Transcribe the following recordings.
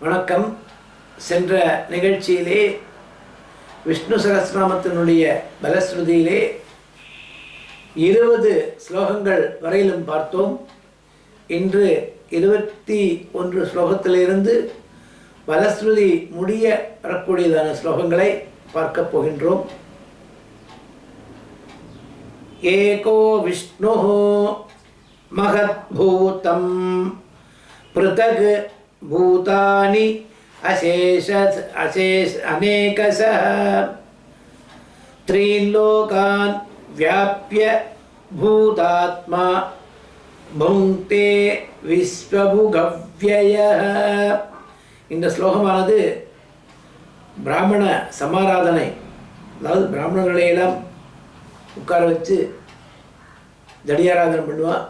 வணக்கம். சென்ற நிகழ்ச்சியிலே விஷ்ணு சகஸ்ரநாமத்தினுடைய பலஸ்ருதியிலே 20 ஸ்லோகங்கள் வரையிலும் பார்த்தோம். இன்று 21 ஸ்லோகத்திலிருந்து பலஸ்ருதி முடிய வரக்கூடியதான ஸ்லோகங்களை பார்க்க போகின்றோம். ஏகோ விஷ்ணு மகத்பூதம் ப்ருதக் பூதானி அநேகசः த்ரீன் லோகான் வியாப்ய பூதாத்மா புங்க்தே விஸ்வபுகவ்யயः. இந்த ஸ்லோகமானது பிராமண சமாராதனை, அதாவது பிராமணர்களையெல்லாம் உட்கார வச்சு தடியாராதனை பண்ணுவான்.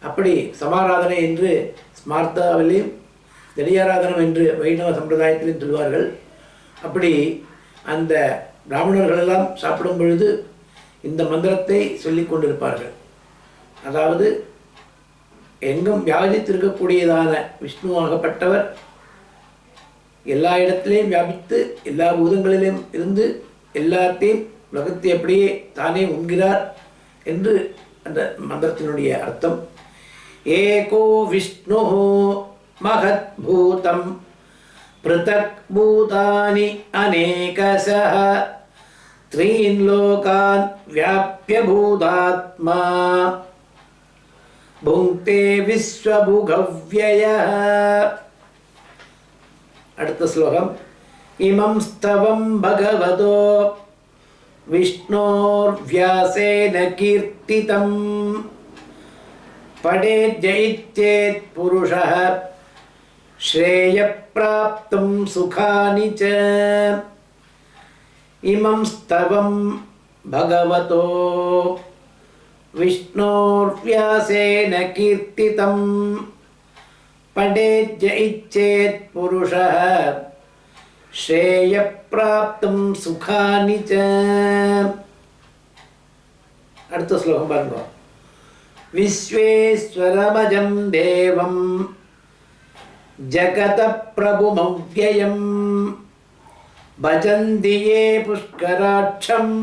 அப்படி சமாராதனை என்று ஸ்மார்த்தாவிலையும் தடியாராதனம் என்று வைணவ சம்பிரதாயத்திலும் சொல்வார்கள். அப்படி அந்த பிராமணர்களெல்லாம் சாப்பிடும் பொழுது இந்த மந்திரத்தை சொல்லி கொண்டிருப்பார்கள். அதாவது எங்கும் வியாபித்திருக்கக்கூடியதான விஷ்ணுவாகப்பட்டவர் எல்லா இடத்திலையும் வியாபித்து எல்லா பூதங்களிலும் இருந்து எல்லாத்தையும் உலகத்தை அப்படியே தானே உண்கிறார் என்று அந்த மந்திரத்தினுடைய அர்த்தம். ஏகோ விஷ்ணு மகத்பூதம் ப்ருதக் பூதானி அநேகசः த்ரீன் லோகான் வியாப்ய பூதாத்மா புங்க்தே விஸ்வபுகவ்யயः. அடுத்த ஸ்லோகம். இமம் ஸ்தவம் பகவதோ விஷ்ணோர்வ்யாசேன கீர்த்திதம் படேத் இச்சேத் புருஷः ஸ்ரேயப்ராப்தும் சுகானி ச. இமம் ஸ்தவம் பகவதோ விஷ்ணோர்வ்யாசேன கீர்த்திதம் படேத் இச்சேத் புருஷः ஸ்ரேயப்ராப்தும் சுகானி ச. அடுத்த ஸ்லோகம் பாருங்க. விஸ்வேஸ்வரமஜம் தேவம் ஜகத பிரபுமவ்யயம் பஜந்தி யே புஷ்கராட்சம்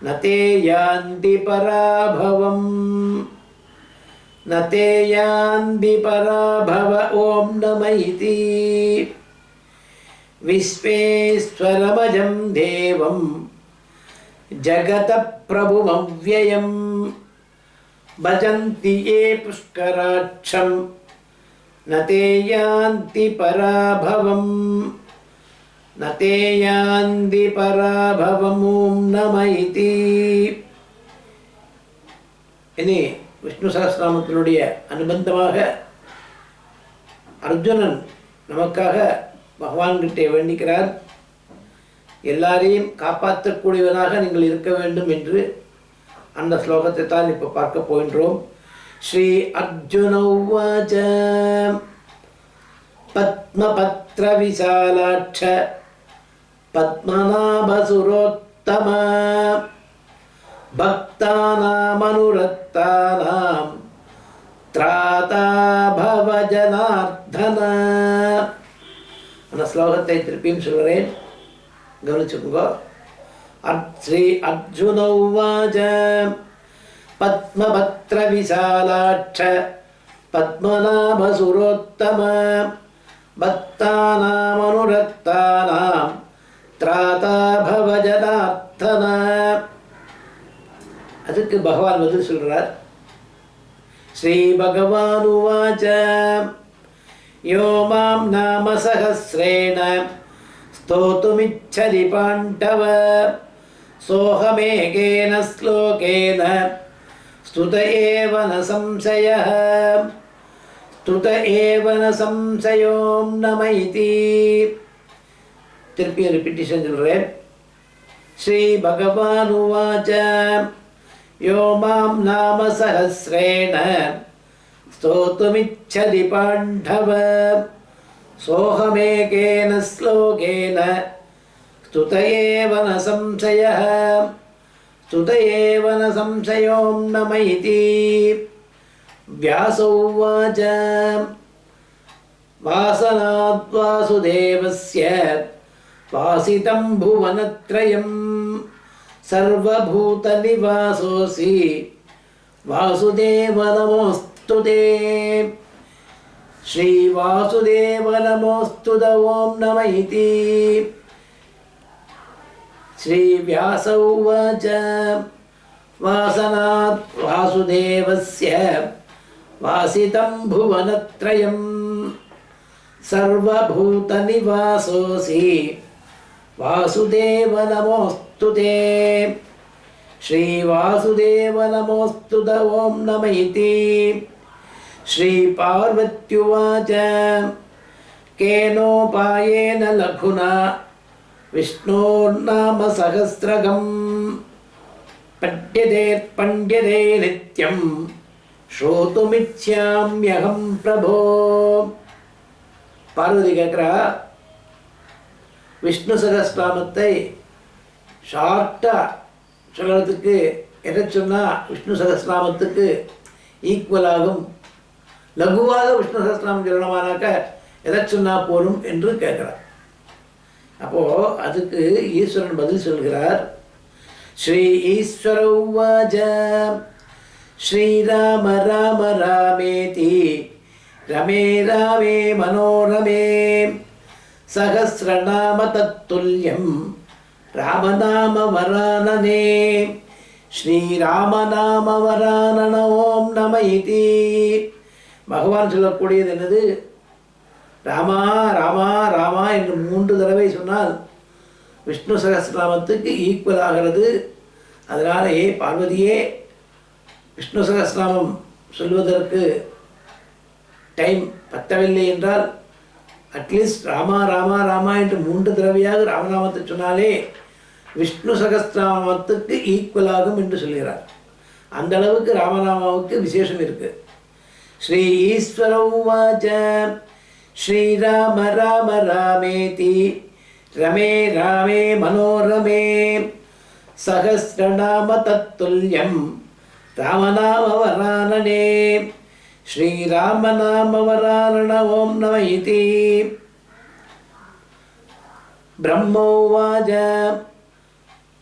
நதே யாந்தி பராபவம் நதே யாந்தி பராபவ. ஓம் நம இதி. விஸ்வேஸ்வரமஜம் தேவம் ஜகத பிரபுமவ்யயம் பஜந்தி யே புஷ்கராட்சம் நதே யாந்தி பராபவம் நதே யாந்தி பராபவம். ஓம் நம இதி. இனி விஷ்ணு சகஸ்ரநாமத்தினுடைய அனுபந்தமாக அர்ஜுனன் நமக்காக பகவான்கிட்டே வேண்டிக்கிறார். எல்லாரையும் காப்பாற்றக்கூடியவனாக நீங்கள் இருக்க வேண்டும் என்று. அந்த ஸ்லோகத்தை தான் இப்போ பார்க்க போகின்றோம். ஸ்ரீ அர்ஜுன உவாச. பத்மபத்ர விசாலாட்ச பத்மநாபசுரோத்தம பக்தானாமனுரக்தானாம் த்ராதா பவ ஜனார்தன. அந்த ஸ்லோகத்தை திருப்பியும் சொல்கிறேன், கவனிச்சுக்கோங்க. ஸ்ரீ அர்ஜுன உவாச. பத்மபத்ர விசாலாட்ச பத்மநாபசுரோத்தம பக்தானாமனுரக்தானாம் த்ராதா பவ ஜனார்தன. அதுக்கு பகவான் பதில் சொல்றார். ஸ்ரீ பகவான் உவாச. யோ மாம் நாம சஹஸ்ரேண ஸ்தோதுமிச்சதி பாண்டவ சோஹமேகேன ஸ்லோகேன ஸ்துத ஏவ ந சம்சயः ஸ்துத ஏவ ந சம்சயோம் நம இதி. திருப்பி ரிப்பீட்டிஷன் சொல்கிறேன். ஸ்ரீ பகவான் உவாச. யோ மாம் நாம சஹஸ்ரேண ஸ்தோதுமிச்சதி பாண்டவ சோஹமேகேன ஸ்லோகேன ஸ்துத ஏவ ந சம்சயः ஸ்துத ஏவ ந சம்சயோம் நம இதி. व्यास उवाच वासनात् वासुदेवस्य वासितं भुवनत्रयं सर्वभूतनिवासोऽसि वासुदेव नमोऽस्तु ते। श्रीवासुदेव नमोऽस्तु ॐ नमः इति। श्रीव्यास उवाच वासनात् वासुदेवस्य वासितं भुवनत्रयं सर्वभूतनिवासोऽसि वासुदेव नमोऽस्तु ते। श्रीवासुदेव नमोऽस्तु ॐ नमः इति। श्रीपार्वत्युवाच केनोपायेन लघुना विष्णोर्नाम सहस्रकं पण्ड्यते नित्यं श्रोतुमिच्छाम्यहं प्रभो। பார்வதி கேட்குறா, விஷ்ணு சகஸ்ரநாமத்தை ஷார்ட்டாக சொல்கிறதுக்கு எதை சொன்னால் விஷ்ணு சகஸ்ரநாமத்துக்கு ஈக்குவலாகும், லகுவாக விஷ்ணு சகஸ்ரநாமம் சொல்லணுமானாக்க எதை சொன்னால் போரும் என்று கேட்குறார். அப்போது அதுக்கு ஈஸ்வரன் பதில் சொல்கிறார். ஸ்ரீ ஈஸ்வர உவாச்ச ஸ்ரீராம ராம ராமேதி ரமே ராமே மனோரமே சகஸ்ரநாம தத்துல்யம் ராமநாம வரானனே. ஸ்ரீராமநாம வரானன ஓம் நம இதி. பகவான் சொல்லக்கூடியது என்னது? ராமா ராமா ராமா என்று 3 தடவை சொன்னால் விஷ்ணு சகஸ்ரநாமத்துக்கு ஈக்குவல் ஆகிறது. அதனால் பார்வதியே, விஷ்ணு சகஸ்ரநாமம் சொல்வதற்கு டைம் பத்தவில்லை என்றால் அட்லீஸ்ட் ராமா ராமா ராமா என்று 3 தடவையாக ராமநாமத்தை சொன்னாலே விஷ்ணு சகஸ்ரநாமத்துக்கு ஈக்குவலாகும் என்று சொல்கிறார். அந்த அளவுக்கு ராமநாமாவுக்கு விசேஷம் இருக்கு. ஸ்ரீ ஈஸ்வர உவாச்ச ஸ்ரீராம ராம ராமேதி ரமே ராமே மனோரமே சகஸ்ரநாம தத்துல்யம் ராமநாம வரானனே. ஸ்ரீராமநாம வரானன ஓம் நம இதி. ब्रह्मोवाच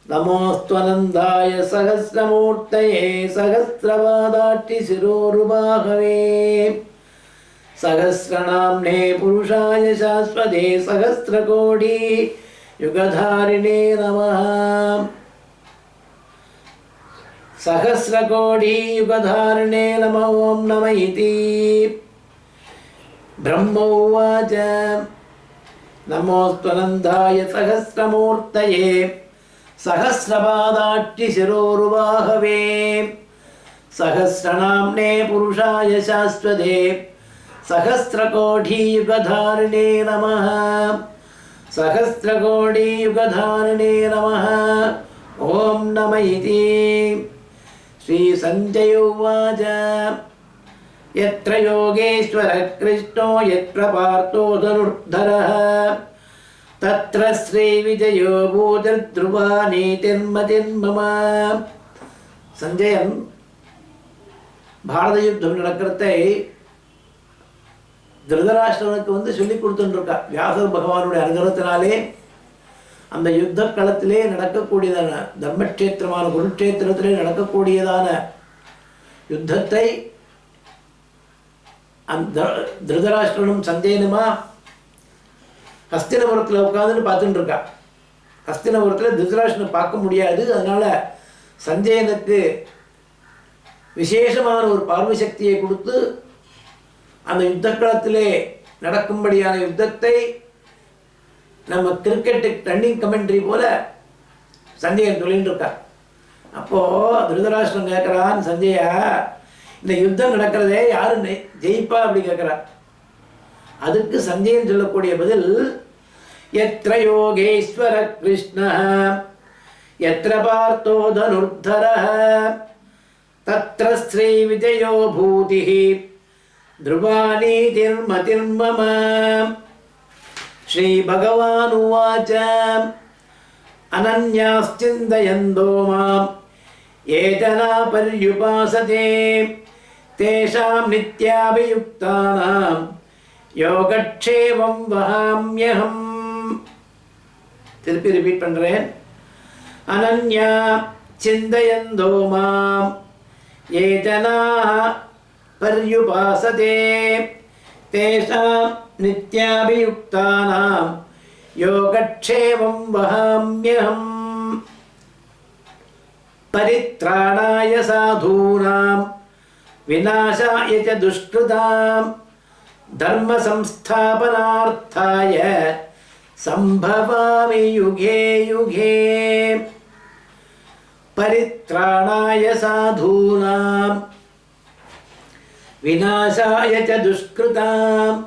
नमोऽस्त्वनन्दाय सहस्रमूर्तये सहस्रपादाट्टिशिरोरुबाहवे सहस्रनाम्ने पुरुषाय शाश्वते सहस्रकोटि युगधारिणे नमः। सहस्रकोटि युगधारिणे नमः ओं नमः इति। ब्रह्मोवाच नमोऽस्त्वनन्दाय सहस्रमूर्तये सहस्रपादाट्टिशिरोरुबाहवे सहस्रनाम्ने पुरुषाय शाश्वते सहस्रकोटियुगधारिणे नमः। सहस्रकोटियुगधारिणे नमः ओं नमः इति। श्रीसञ्जय उवाच यत्र योगेश्वरः कृष्णो यत्र पार्थो धनुर्धरः तत्र श्रीविजयो भूतिर्ध्रुवा नीतिर्मतिर्मम। சஞ்சயன் பாரத யுத்தம் நடக்கிறதை திருதராஷ்டிரனுக்கு சொல்லி கொடுத்துருக்கா. வியாசர் பகவானுடைய அனுகிரகத்தினாலே அந்த யுத்த களத்திலே நடக்கக்கூடியதான தர்மக்ஷேத்திரமான குருக்ஷேத்திரத்திலே நடக்கக்கூடியதான யுத்தத்தை அந்த திருதராஷ்டிரனும் சஞ்சயனுமா ஹஸ்தினபுரத்தில் உட்காந்துன்னு பார்த்துட்டு இருக்கா. ஹஸ்தினபுரத்தில் திருதராஷ்டிரனை பார்க்க முடியாது. அதனால சஞ்சயனுக்கு விசேஷமான ஒரு பார்வை சக்தியை கொடுத்து அந்த யுத்த களத்திலே நடக்கும்படியான யுத்தத்தை நம்ம கிரிக்கெட்டு ரன்னிங் கமெண்ட்ரி போல சஞ்சயன் சொல்லிட்டு இருக்கார். அப்போது திருதராஷ்டிரன் கேட்குறான், சஞ்சயா இந்த யுத்தம் நடக்கிறதே யாரு ஜெயிப்பா அப்படி கேட்குறார். அதுக்கு சஞ்சயன் சொல்லக்கூடிய பதில், எத்ர யோகேஸ்வர கிருஷ்ண எத்ர பார்த்தோ தனுர்தர தத்ர ஸ்ரீ விஜயோ பூதி த்ருவானீதிர்மதிர்மம. ஸ்ரீ பகவான் உவாச்ச அனன்யாஸ்சிந்தயந்தோ மாம் ஏதனா பர்யுபாசதே தேஷாம் நித்யாபியுக்தானாம் யோகக்ஷேமம் வஹாம்யஹம். திருப்பி ரிப்பீட் பண்றேன். அனன்யா சிந்தயந்தோ மாம் யே ஜனாः பர்யுபாசதே தேஷாம் நித்யாபியுக்தானாம் யோகக்ஷேமம் வஹாம்யஹம். பரித்ராணாய சாதூனாம் விநாசாய ச துஷ்கிருதாம் தர்ம சம்ஸ்தாபனார்த்தாய சம்பவாமி யுகே யுகே. பரித்ராணாய சாதூனாம் விநாசாய ச துஷ்கிருதாம்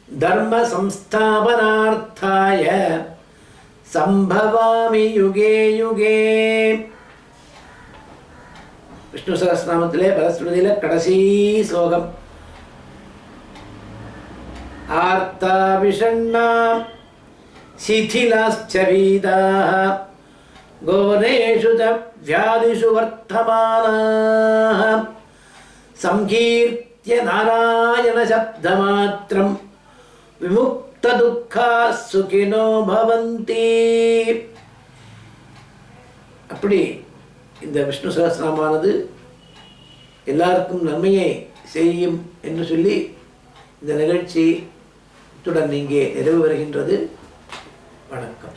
தர்ம சம்ஸ்தாபனார்த்தாய சம்பவாமி யுகே யுகே. விஷ்ணு சஹஸ்ரநாமத்திலே பரஸ்ருதியில கடைசி ஸ்லோகம். ஆர்த்தா விஷண்ணாம் சிதிலாஸ்ச வீதாः கோரேஷு ச வியாதிஷு வர்த்தமானாः சங்கீர்த்ய நாராயண சப்தமாத்ரம் விமுக்த துக்காः சுகினோ பவந்தி. அப்படி இந்த விஷ்ணு சஹஸ்ரநாமானது எல்லாருக்கும் நன்மையை செய்யும் என்று சொல்லி இந்த நிகழ்ச்சி இத்துடன் இங்கே நிறைவு வருகின்றது. வணக்கம்.